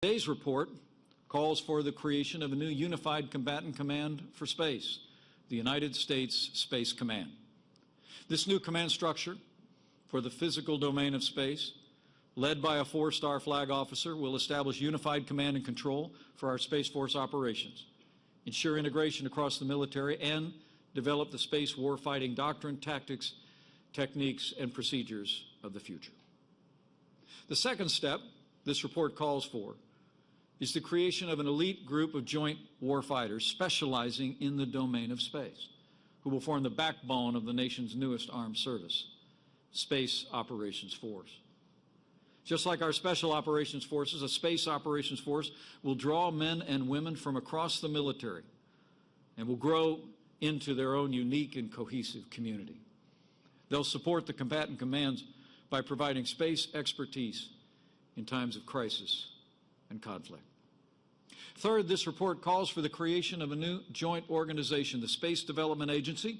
Today's report calls for the creation of a new unified combatant command for space, the United States Space Command. This new command structure for the physical domain of space, led by a 4-star flag officer, will establish unified command and control for our Space Force operations, ensure integration across the military, and develop the space warfighting doctrine, tactics, techniques, and procedures of the future. The second step this report calls for is the creation of an elite group of joint warfighters specializing in the domain of space, who will form the backbone of the nation's newest armed service, Space Operations Force. Just like our Special Operations Forces, a Space Operations Force will draw men and women from across the military and will grow into their own unique and cohesive community. They'll support the combatant commands by providing space expertise in times of crisis and conflict. Third, this report calls for the creation of a new joint organization, the Space Development Agency,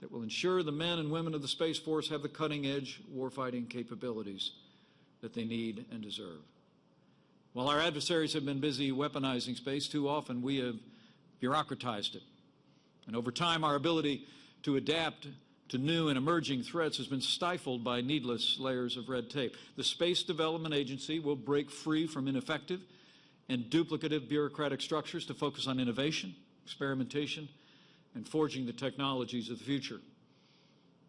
that will ensure the men and women of the Space Force have the cutting-edge warfighting capabilities that they need and deserve. While our adversaries have been busy weaponizing space, too often we have bureaucratized it. And over time, our ability to adapt to new and emerging threats has been stifled by needless layers of red tape. The Space Development Agency will break free from ineffective and duplicative bureaucratic structures to focus on innovation, experimentation, and forging the technologies of the future.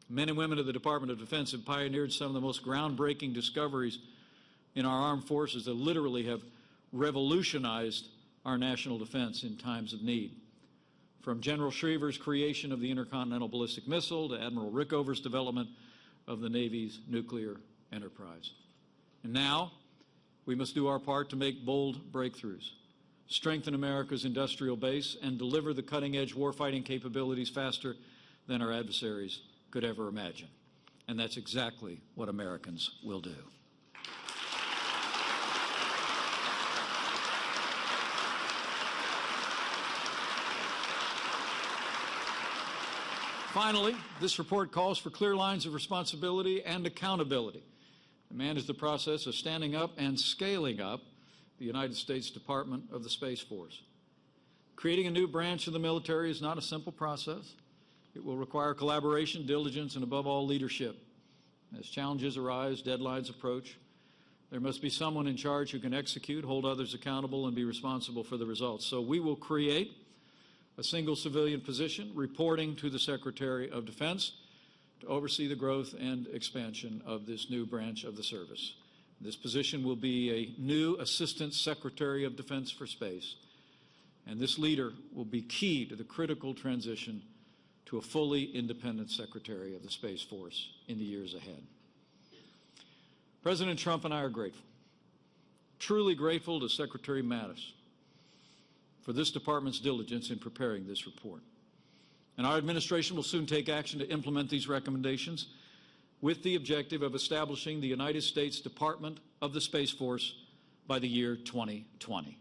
Men and women of the Department of Defense have pioneered some of the most groundbreaking discoveries in our armed forces that literally have revolutionized our national defense in times of need. From General Schriever's creation of the intercontinental ballistic missile to Admiral Rickover's development of the Navy's nuclear enterprise. And now, we must do our part to make bold breakthroughs, strengthen America's industrial base, and deliver the cutting-edge warfighting capabilities faster than our adversaries could ever imagine. And that's exactly what Americans will do. Finally, this report calls for clear lines of responsibility and accountability to manage the process of standing up and scaling up the United States Department of the Space Force. Creating a new branch of the military is not a simple process. It will require collaboration, diligence, and above all, leadership. As challenges arise, deadlines approach, there must be someone in charge who can execute, hold others accountable, and be responsible for the results. So we will create a single civilian position reporting to the Secretary of Defense to oversee the growth and expansion of this new branch of the service. This position will be a new Assistant Secretary of Defense for Space, and this leader will be key to the critical transition to a fully independent Secretary of the Space Force in the years ahead. President Trump and I are grateful, truly grateful to Secretary Mattis for this department's diligence in preparing this report. And our administration will soon take action to implement these recommendations with the objective of establishing the United States Department of the Space Force by the year 2020.